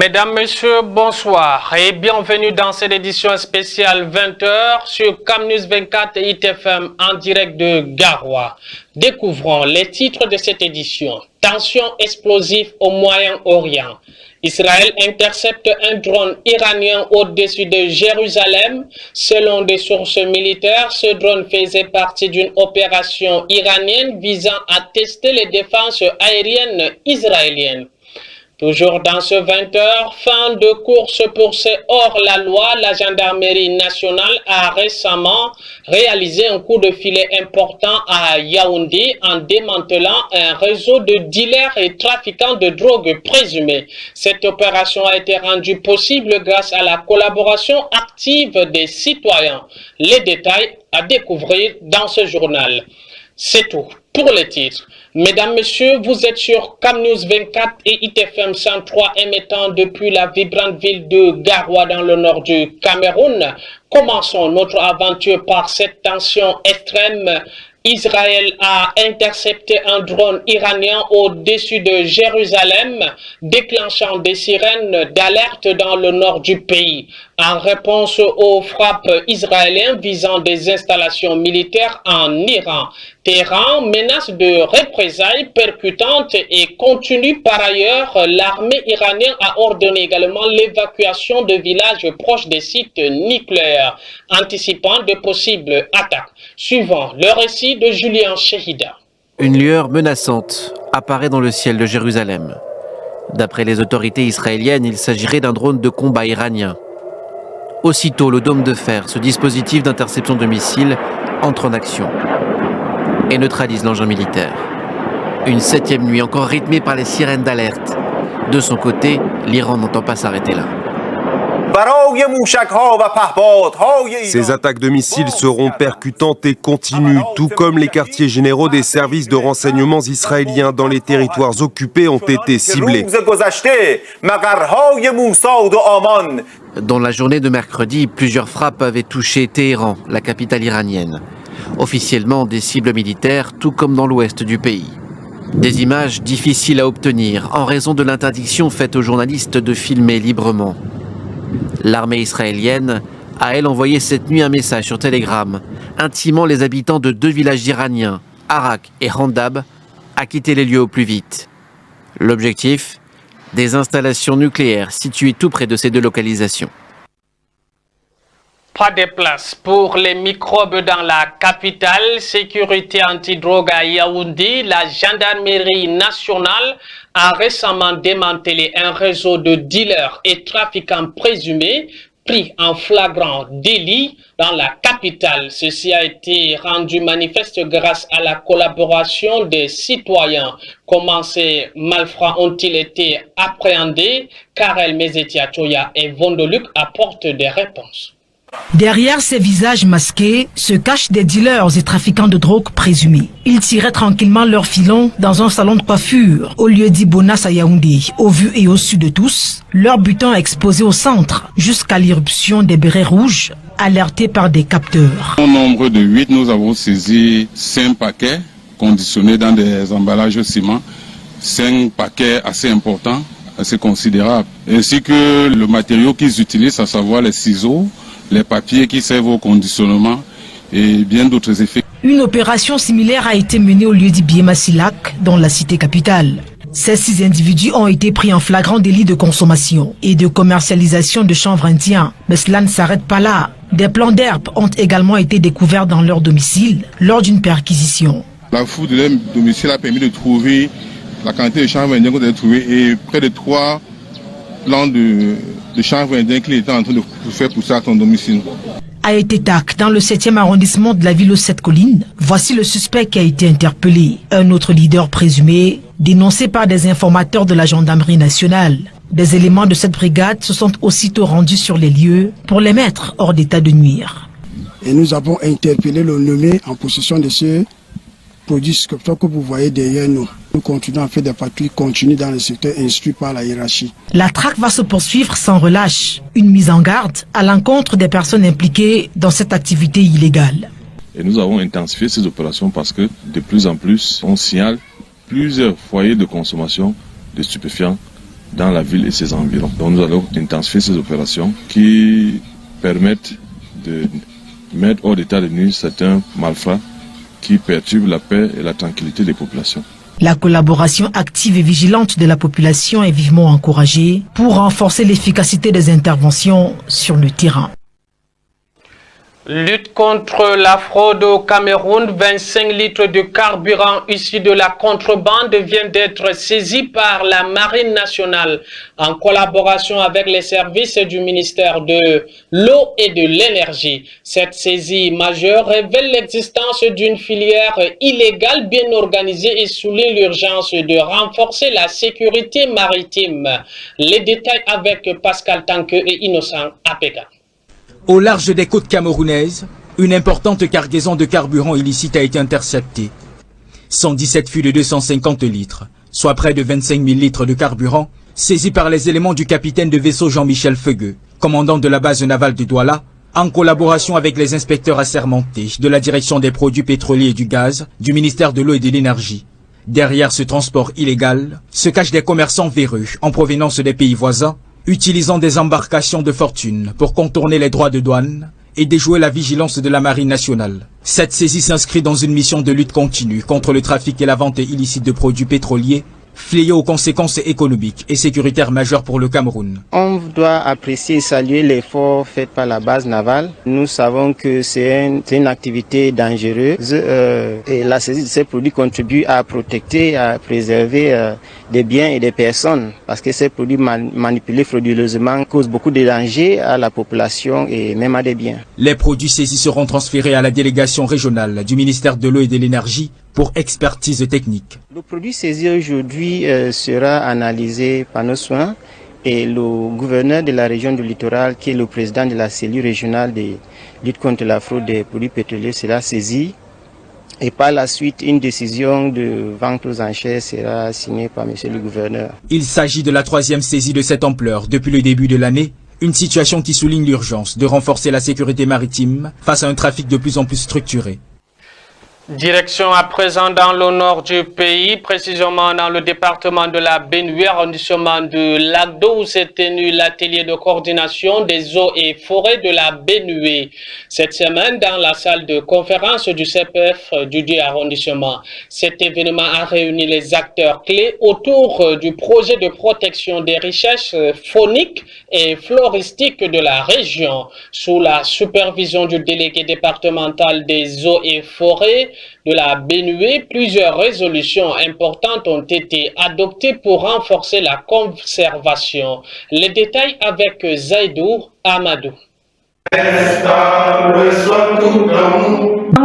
Mesdames, Messieurs, bonsoir et bienvenue dans cette édition spéciale 20h sur Camnews 24 et ITFM en direct de Garoua. Découvrons les titres de cette édition. Tension explosive au Moyen-Orient. Israël intercepte un drone iranien au-dessus de Jérusalem. Selon des sources militaires, ce drone faisait partie d'une opération iranienne visant à tester les défenses aériennes israéliennes. Toujours dans ce 20h, fin de course pour ces hors-la-loi, la gendarmerie nationale a récemment réalisé un coup de filet important à Yaoundé en démantelant un réseau de dealers et trafiquants de drogue présumés. Cette opération a été rendue possible grâce à la collaboration active des citoyens. Les détails à découvrir dans ce journal. C'est tout pour les titres. Mesdames, Messieurs, vous êtes sur Camnews 24 et ITFM 103 émettant depuis la vibrante ville de Garoua dans le nord du Cameroun. Commençons notre aventure par cette tension extrême. Israël a intercepté un drone iranien au-dessus de Jérusalem, déclenchant des sirènes d'alerte dans le nord du pays. En réponse aux frappes israéliennes visant des installations militaires en Iran, Téhéran menace de représailles percutantes et continue par ailleurs. L'armée iranienne a ordonné également l'évacuation de villages proches des sites nucléaires, anticipant de possibles attaques. Suivant le récit de Julien Chehida. Une lueur menaçante apparaît dans le ciel de Jérusalem. D'après les autorités israéliennes, il s'agirait d'un drone de combat iranien. Aussitôt, le dôme de fer, ce dispositif d'interception de missiles, entre en action et neutralise l'engin militaire. Une 7e nuit encore rythmée par les sirènes d'alerte. De son côté, l'Iran n'entend pas s'arrêter là. Ces attaques de missiles seront percutantes et continues, tout comme les quartiers généraux des services de renseignement israéliens dans les territoires occupés ont été ciblés. Dans la journée de mercredi, plusieurs frappes avaient touché Téhéran, la capitale iranienne. Officiellement des cibles militaires, tout comme dans l'ouest du pays. Des images difficiles à obtenir en raison de l'interdiction faite aux journalistes de filmer librement. L'armée israélienne a, elle, envoyé cette nuit un message sur Telegram, intimant les habitants de 2 villages iraniens, Arak et Handab, à quitter les lieux au plus vite. L'objectif ? Des installations nucléaires situées tout près de ces 2 localisations. Pas de place pour les microbes dans la capitale. Sécurité antidrogue à Yaoundé, la gendarmerie nationale a récemment démantelé un réseau de dealers et trafiquants présumés pris en flagrant délit dans la capitale. Ceci a été rendu manifeste grâce à la collaboration des citoyens. Comment ces malfrats ont-ils été appréhendés? Karel Mezetia-Choya et Vondoluc apportent des réponses. Derrière ces visages masqués se cachent des dealers et trafiquants de drogue présumés. Ils tiraient tranquillement leur filon dans un salon de coiffure au lieu dit Bonas à Yaoundé. Au vu et au su de tous, leur butin exposé au centre jusqu'à l'irruption des bérets rouges alertés par des capteurs. Au nombre de 8, nous avons saisi 5 paquets conditionnés dans des emballages au ciment. 5 paquets assez importants, assez considérables. Ainsi que le matériau qu'ils utilisent, à savoir les ciseaux, les papiers qui servent au conditionnement et bien d'autres effets. Une opération similaire a été menée au lieu dit Biema-Silak, dans la cité capitale. Ces 6 individus ont été pris en flagrant délit de consommation et de commercialisation de chanvre indien. Mais cela ne s'arrête pas là. Des plants d'herbe ont également été découverts dans leur domicile lors d'une perquisition. La fouille de leur domicile a permis de trouver la quantité de chanvre indien qu'on a trouvé et près de 3 plants de chanvre indien qu'il était en train de faire pousser à son domicile. À Etetak, dans le 7e arrondissement de la ville aux 7 collines, voici le suspect qui a été interpellé. Un autre leader présumé, dénoncé par des informateurs de la gendarmerie nationale. Des éléments de cette brigade se sont aussitôt rendus sur les lieux pour les mettre hors d'état de nuire. Et nous avons interpellé le nommé en possession de ce produit sculpteur que vous voyez derrière nous. Nous continuons à faire des patrouilles continues dans le secteur instruit par la hiérarchie. La traque va se poursuivre sans relâche. Une mise en garde à l'encontre des personnes impliquées dans cette activité illégale. Et nous avons intensifié ces opérations parce que de plus en plus, on signale plusieurs foyers de consommation de stupéfiants dans la ville et ses environs. Donc nous allons intensifier ces opérations qui permettent de mettre hors d'état de nuire certains malfrats qui perturbent la paix et la tranquillité des populations. La collaboration active et vigilante de la population est vivement encouragée pour renforcer l'efficacité des interventions sur le terrain. Lutte contre la fraude au Cameroun, 25 litres de carburant issus de la contrebande viennent d'être saisis par la Marine nationale en collaboration avec les services du ministère de l'eau et de l'énergie. Cette saisie majeure révèle l'existence d'une filière illégale bien organisée et souligne l'urgence de renforcer la sécurité maritime. Les détails avec Pascal Tanque et Innocent Apega. Au large des côtes camerounaises, une importante cargaison de carburant illicite a été interceptée. 117 fûts de 250 litres, soit près de 25 000 litres de carburant, saisis par les éléments du capitaine de vaisseau Jean-Michel Feugueux, commandant de la base navale de Douala, en collaboration avec les inspecteurs assermentés de la direction des produits pétroliers et du gaz, du ministère de l'eau et de l'énergie. Derrière ce transport illégal se cachent des commerçants véreux en provenance des pays voisins, utilisant des embarcations de fortune pour contourner les droits de douane et déjouer la vigilance de la Marine nationale. Cette saisie s'inscrit dans une mission de lutte continue contre le trafic et la vente illicite de produits pétroliers, fléau aux conséquences économiques et sécuritaires majeures pour le Cameroun. On doit apprécier et saluer l'effort fait par la base navale. Nous savons que c'est une activité dangereuse et la saisie de ces produits contribue à protéger, à préserver des biens et des personnes parce que ces produits manipulés frauduleusement causent beaucoup de dangers à la population et même à des biens. Les produits saisis seront transférés à la délégation régionale du ministère de l'eau et de l'énergie pour expertise technique. Le produit saisi aujourd'hui sera analysé par nos soins et le gouverneur de la région du littoral, qui est le président de la cellule régionale de lutte contre la fraude des produits pétroliers, sera saisi. Et par la suite, une décision de vente aux enchères sera signée par monsieur le gouverneur. Il s'agit de la 3e saisie de cette ampleur depuis le début de l'année, une situation qui souligne l'urgence de renforcer la sécurité maritime face à un trafic de plus en plus structuré. Direction à présent dans le nord du pays, précisément dans le département de la Benue, arrondissement de Lagdo, où s'est tenu l'atelier de coordination des eaux et forêts de la Benue. Cette semaine, dans la salle de conférence du CPF du dit arrondissement, cet événement a réuni les acteurs clés autour du projet de protection des richesses fauniques et floristiques de la région, sous la supervision du délégué départemental des eaux et forêts de la Benue. Plusieurs résolutions importantes ont été adoptées pour renforcer la conservation. Les détails avec Zaïdou Amadou.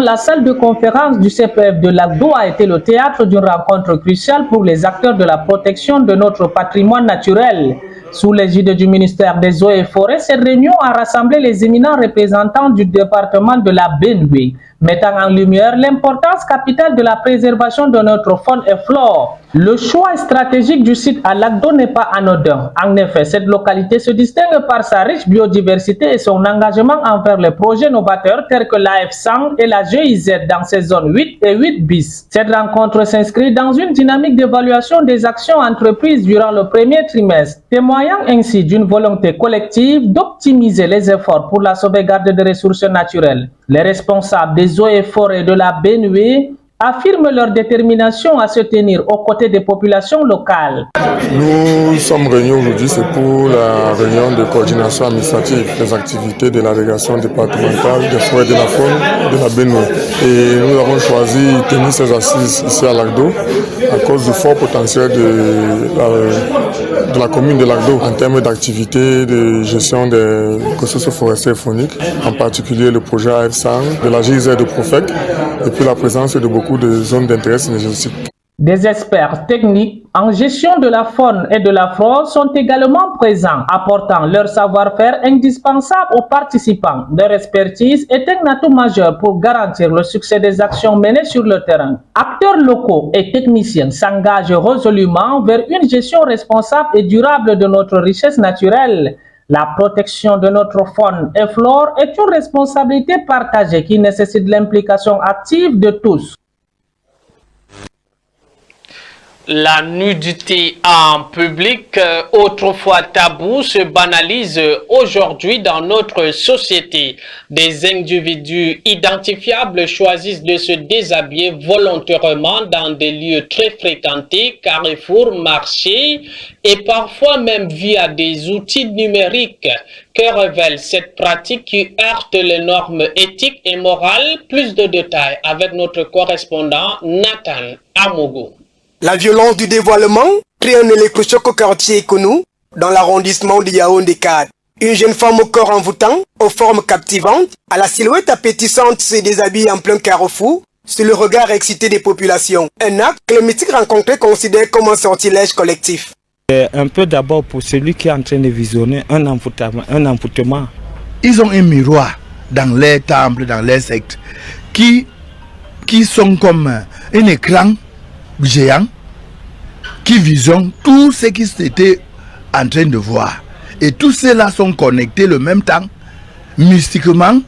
La salle de conférence du CPF de Lagdo a été le théâtre d'une rencontre cruciale pour les acteurs de la protection de notre patrimoine naturel. Sous l'égide du ministère des Eaux et Forêts, cette réunion a rassemblé les éminents représentants du département de la Benue, mettant en lumière l'importance capitale de la préservation de notre faune et flore. Le choix stratégique du site à Lagdo n'est pas anodin. En effet, cette localité se distingue par sa riche biodiversité et son engagement envers les projets novateurs tels que l'AF100 et la GIZ dans ses zones 8 et 8 bis. Cette rencontre s'inscrit dans une dynamique d'évaluation des actions entreprises durant le premier trimestre, témoignant ainsi d'une volonté collective d'optimiser les efforts pour la sauvegarde des ressources naturelles. Les responsables des eaux et forêts de la Benue affirment leur détermination à se tenir aux côtés des populations locales. Nous sommes réunis aujourd'hui, c'est pour la réunion de coordination administrative des activités de la délégation départementale des forêts de la faune de la Benue. Et nous avons choisi de tenir ces assises ici à Lagdo à cause du fort potentiel de la commune de Lagdo en termes d'activités de gestion des ressources forestières et fauniques, en particulier le projet AF100 de la GIZ de Profec et puis la présence de beaucoup de zones d'intérêt synergétique. Des experts techniques en gestion de la faune et de la flore sont également présents, apportant leur savoir-faire indispensable aux participants. Leur expertise est un atout majeur pour garantir le succès des actions menées sur le terrain. Acteurs locaux et techniciens s'engagent résolument vers une gestion responsable et durable de notre richesse naturelle. La protection de notre faune et flore est une responsabilité partagée qui nécessite l'implication active de tous. La nudité en public, autrefois tabou, se banalise aujourd'hui dans notre société. Des individus identifiables choisissent de se déshabiller volontairement dans des lieux très fréquentés, carrefours, marchés et parfois même via des outils numériques. Que révèle cette pratique qui heurte les normes éthiques et morales? Plus de détails avec notre correspondant Nathan Amogo. La violence du dévoilement crée un électrochoc au quartier Ekonou, dans l'arrondissement de Yaoundé 4. Une jeune femme au corps envoûtant, aux formes captivantes, à la silhouette appétissante se déshabille en plein carrefour, sous le regard excité des populations. Un acte que les mythiques rencontrés considèrent comme un sortilège collectif. Un peu d'abord pour celui qui est en train de visionner un envoûtement. Ils ont un miroir dans les temples, dans les sectes, qui sont comme un écran géant qui visionne tout ce qu'ils étaient en train de voir. Et tous ceux-là sont connectés le même temps, mystiquement.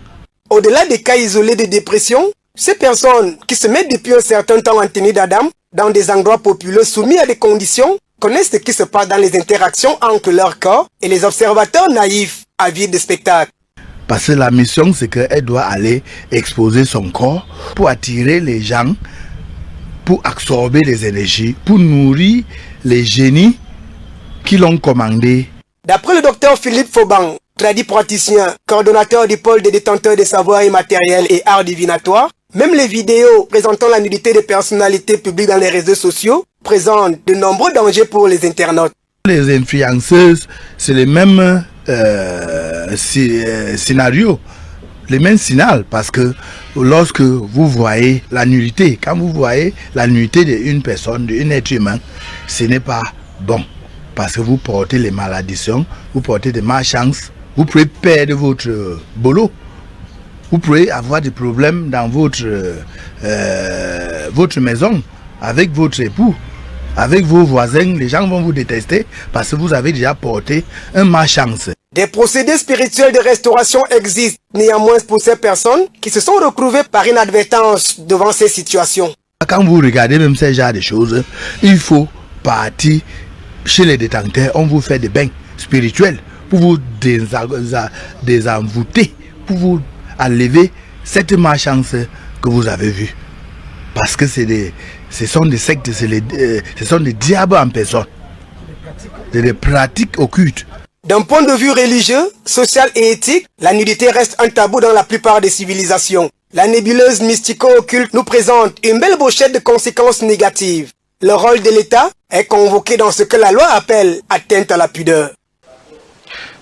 Au-delà des cas isolés de dépression, ces personnes qui se mettent depuis un certain temps en tenue d'Adam, dans des endroits populeux soumis à des conditions, connaissent ce qui se passe dans les interactions entre leur corps et les observateurs naïfs, avides de spectacle. Parce que la mission, c'est qu'elle doit aller exposer son corps pour attirer les gens, pour absorber les énergies, pour nourrir les génies qui l'ont commandé. D'après le docteur Philippe Fauban, tradit praticien, coordonnateur du pôle des détenteurs de savoirs immatériels et arts divinatoires, même les vidéos présentant la nudité des personnalités publiques dans les réseaux sociaux présentent de nombreux dangers pour les internautes. Les influenceuses, c'est les mêmes scénarios, les mêmes signaux, parce que lorsque vous voyez la nudité, quand vous voyez la nudité d'une personne, d'un être humain, ce n'est pas bon. Parce que vous portez les malédictions, vous portez des malchances, vous pouvez perdre votre boulot, vous pouvez avoir des problèmes dans votre maison, avec votre époux, avec vos voisins. Les gens vont vous détester parce que vous avez déjà porté un malchance. Des procédés spirituels de restauration existent néanmoins pour ces personnes qui se sont retrouvées par inadvertance devant ces situations. Quand vous regardez même ces genres de choses, il faut partir chez les détenteurs, on vous fait des bains spirituels pour vous désenvoûter, pour vous enlever cette malchance que vous avez vue. Parce que ce sont des sectes, ce sont des diables en personne. C'est des pratiques occultes. D'un point de vue religieux, social et éthique, la nudité reste un tabou dans la plupart des civilisations. La nébuleuse mystico-occulte nous présente une belle brochette de conséquences négatives. Le rôle de l'État est convoqué dans ce que la loi appelle atteinte à la pudeur.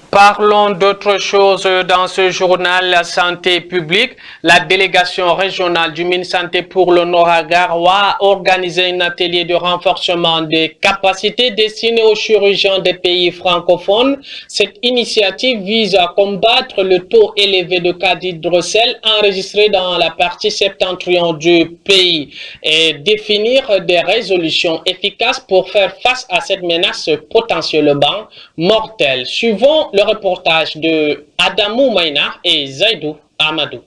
Parlons d'autre chose dans ce journal, la santé publique. La délégation régionale du Minsanté pour le Nord-Garoua a organisé un atelier de renforcement des capacités destiné aux chirurgiens des pays francophones. Cette initiative vise à combattre le taux élevé de cas d'hydrocèle enregistré dans la partie septentrion du pays et définir des résolutions efficaces pour faire face à cette menace potentiellement mortelle. Suivons le reportage de Adamou Maïna et Zaidou Amadou.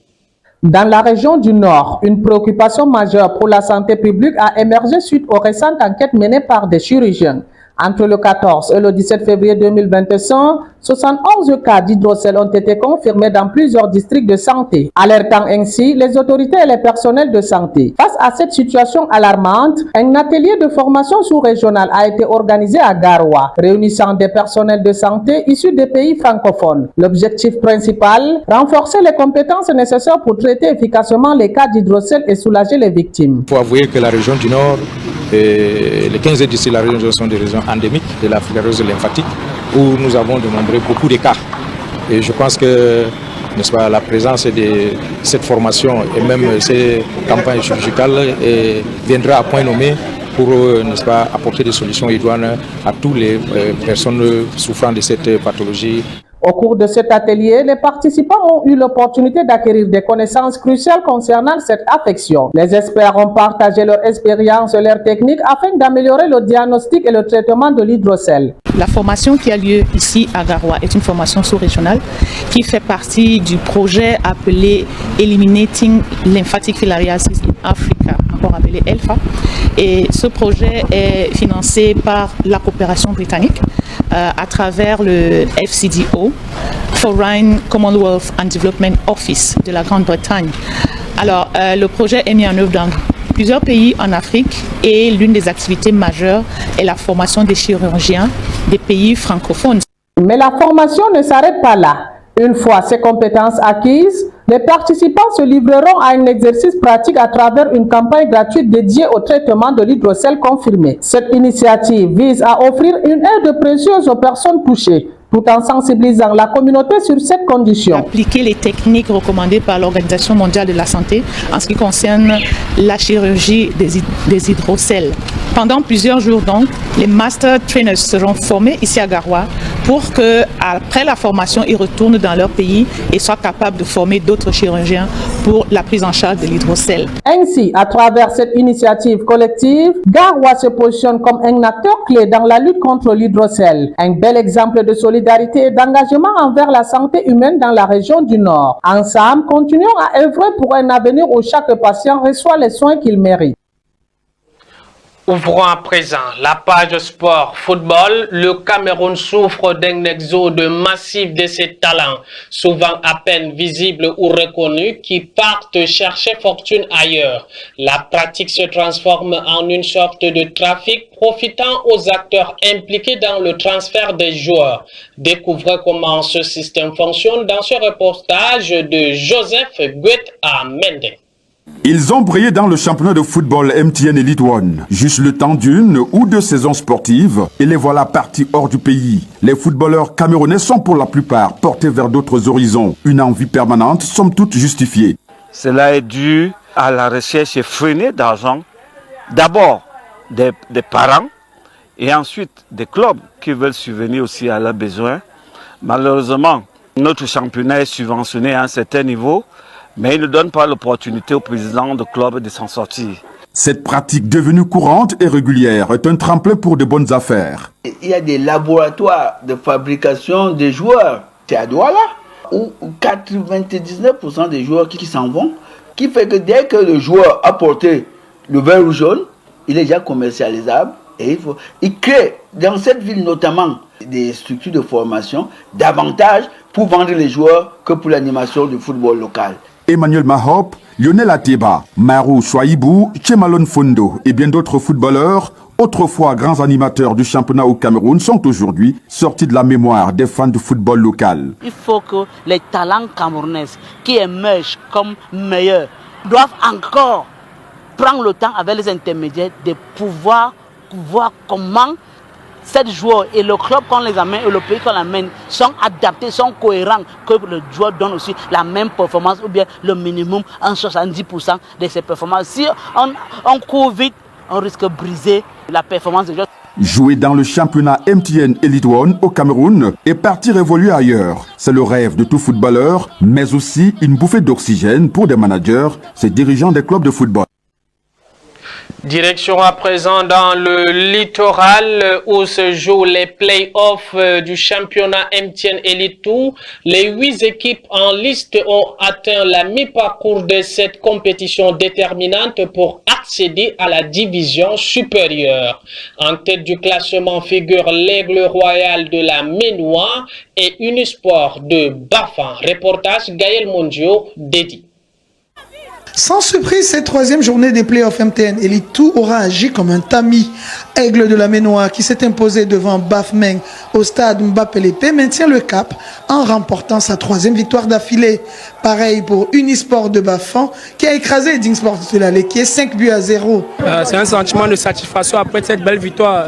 Dans la région du Nord, une préoccupation majeure pour la santé publique a émergé suite aux récentes enquêtes menées par des chirurgiens. Entre le 14 et le 17 février 2021, 71 cas d'hydrocèle ont été confirmés dans plusieurs districts de santé, alertant ainsi les autorités et les personnels de santé. Face à cette situation alarmante, un atelier de formation sous-régional a été organisé à Garoua, réunissant des personnels de santé issus des pays francophones. L'objectif principal, renforcer les compétences nécessaires pour traiter efficacement les cas d'hydrocèle et soulager les victimes. Il faut avouer que la région du Nord, les 15 districts de la région sont des régions endémiques de la fibrose lymphatique où nous avons dénombré beaucoup de cas. Et je pense que, n'est-ce pas, la présence de cette formation et même ces campagnes chirurgicales viendra à point nommé pour, n'est-ce pas, apporter des solutions idoines à toutes les personnes souffrant de cette pathologie. Au cours de cet atelier, les participants ont eu l'opportunité d'acquérir des connaissances cruciales concernant cette affection. Les experts ont partagé leur expérience et leurs techniques afin d'améliorer le diagnostic et le traitement de l'hydrocèle. La formation qui a lieu ici à Garoua est une formation sous-régionale qui fait partie du projet appelé Eliminating Lymphatic Filariasis in Africa, encore appelé ELFA. Et ce projet est financé par la coopération britannique à travers le FCDO, Foreign Commonwealth and Development Office de la Grande-Bretagne. Alors, le projet est mis en œuvre dans plusieurs pays en Afrique et l'une des activités majeures est la formation des chirurgiens des pays francophones. Mais la formation ne s'arrête pas là. Une fois ces compétences acquises, les participants se livreront à un exercice pratique à travers une campagne gratuite dédiée au traitement de l'hydrocèle confirmé. Cette initiative vise à offrir une aide précieuse aux personnes touchées, tout en sensibilisant la communauté sur cette condition. Appliquer les techniques recommandées par l'Organisation mondiale de la santé en ce qui concerne la chirurgie des hydrocèles. Pendant plusieurs jours donc, les master trainers seront formés ici à Garoua pour que, après la formation, ils retournent dans leur pays et soient capables de former d'autres chirurgiens pour la prise en charge de l'hydrocèle. Ainsi, à travers cette initiative collective, Garoua se positionne comme un acteur clé dans la lutte contre l'hydrocèle. Un bel exemple de solidarité et d'engagement envers la santé humaine dans la région du Nord. Ensemble, continuons à œuvrer pour un avenir où chaque patient reçoit les soins qu'il mérite. Ouvrons à présent la page sport football. Le Cameroun souffre d'un exode massif de ses talents, souvent à peine visibles ou reconnus, qui partent chercher fortune ailleurs. La pratique se transforme en une sorte de trafic profitant aux acteurs impliqués dans le transfert des joueurs. Découvrez comment ce système fonctionne dans ce reportage de Joseph Guet-Amende. Ils ont brillé dans le championnat de football MTN Elite One. Juste le temps d'une ou deux saisons sportives et les voilà partis hors du pays. Les footballeurs camerounais sont pour la plupart portés vers d'autres horizons. Une envie permanente, somme toute justifiée. Cela est dû à la recherche effrénée d'argent. D'abord des parents et ensuite des clubs qui veulent subvenir aussi à leurs besoins. Malheureusement, notre championnat est subventionné à un certain niveau, mais il ne donne pas l'opportunité aux présidents de clubs de s'en sortir. Cette pratique devenue courante et régulière est un tremplin pour de bonnes affaires. Il y a des laboratoires de fabrication des joueurs. C'est à Douala où 99% des joueurs qui s'en vont, qui fait que dès que le joueur a porté le vert ou jaune, il est déjà commercialisable et il crée dans cette ville notamment des structures de formation davantage pour vendre les joueurs que pour l'animation du football local. Emmanuel Mahop, Lionel Ateba, Marou Chouaïbou, Chemalon Fondo et bien d'autres footballeurs, autrefois grands animateurs du championnat au Cameroun, sont aujourd'hui sortis de la mémoire des fans du football local. Il faut que les talents camerounais qui émergent comme meilleurs doivent encore prendre le temps avec les intermédiaires de pouvoir voir comment ces joueurs et le club qu'on les amène et le pays qu'on amène sont adaptés, sont cohérents, que le joueur donne aussi la même performance ou bien le minimum en 70% de ses performances. Si on court vite, on risque de briser la performance des joueurs. Jouer dans le championnat MTN Elite One au Cameroun et partir évoluer ailleurs. C'est le rêve de tout footballeur, mais aussi une bouffée d'oxygène pour des managers, ces dirigeants des clubs de football. Direction à présent dans le littoral où se jouent les play-offs du championnat MTN Elite 2. Les 8 équipes en liste ont atteint la mi-parcours de cette compétition déterminante pour accéder à la division supérieure. En tête du classement figure l'Aigle Royal de la Ménois et Unisport de Bafan. Reportage Gaël Mondio dédié. Sans surprise, cette troisième journée des playoffs MTN Elite 2 aura agi comme un tamis. Aigle de la Ménois, qui s'est imposé devant Bafmeng au stade Mbappé-Lépé, maintient le cap en remportant sa troisième victoire d'affilée. Pareil pour Unisport de Bafan, qui a écrasé Dingsport de l'Allée, qui est 5-0. C'est un sentiment de satisfaction après cette belle victoire.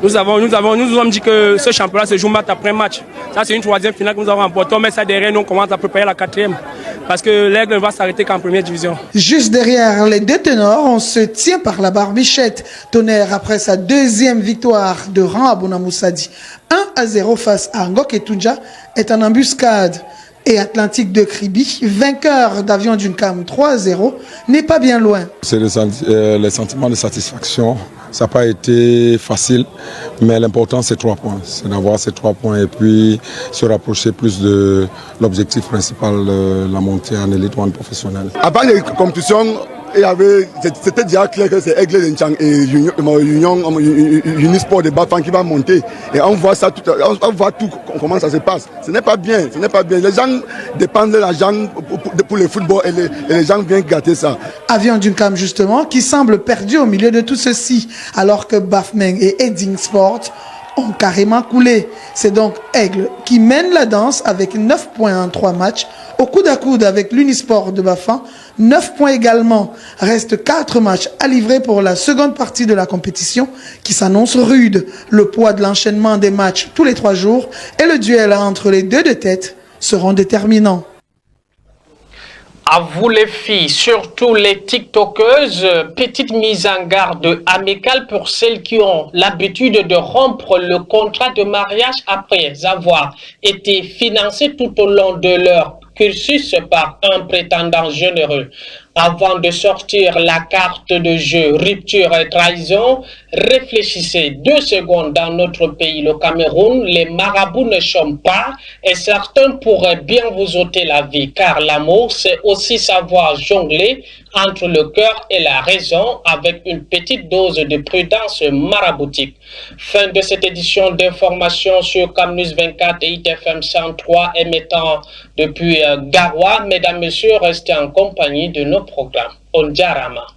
Nous nous avons dit que ce championnat se joue match après match. Ça, c'est une troisième finale que nous avons remportée. Mais ça derrière, nous, on commence à préparer la quatrième. Parce que l'Aigle ne va s'arrêter qu'en première division. Juste derrière les deux ténors, on se tient par la barbichette. Tonnerre, après sa deuxième victoire de rang à Bonamoussadi, 1-0 face à Ngok et Tunja, est en embuscade. Et Atlantique de Kribi, vainqueur d'Avion d'une Cam 3-0, n'est pas bien loin. C'est le sentiment de satisfaction. Ça n'a pas été facile, mais l'important c'est 3 points. C'est d'avoir ces 3 points et puis se rapprocher plus de l'objectif principal, la montée en Elite One professionnelle. Avant les compétitions, c'était déjà clair que c'est Aigle Nchang et Unisport de Bafang qui va monter. Et on voit ça, on voit tout, comment ça se passe. Ce n'est pas bien, ce n'est pas bien. Les gens dépendent de l'argent pour le football et les gens viennent gâter ça. Avion Dunkam justement, qui semble perdu au milieu de tout ceci, alors que Bafmeng et Edding Sport ont carrément coulé. C'est donc Aigle qui mène la danse avec 9 points en 3 matchs, au coude à coude avec l'Unisport de Bafang, 9 points également. Reste 4 matchs à livrer pour la seconde partie de la compétition qui s'annonce rude. Le poids de l'enchaînement des matchs tous les 3 jours et le duel entre les deux de tête seront déterminants. À vous les filles, surtout les TikTokeuses, petite mise en garde amicale pour celles qui ont l'habitude de rompre le contrat de mariage après avoir été financées tout au long de leur cursus par un prétendant généreux. Avant de sortir la carte de jeu rupture et trahison, réfléchissez 2 secondes. Dans notre pays, le Cameroun, les marabouts ne chôment pas et certains pourraient bien vous ôter la vie, car l'amour, c'est aussi savoir jongler entre le cœur et la raison avec une petite dose de prudence maraboutique. Fin de cette édition d'information sur Camnews 24 et ITFM 103 émettant depuis Garoua. Mesdames, Messieurs, restez en compagnie de nos programmes. On Jarama.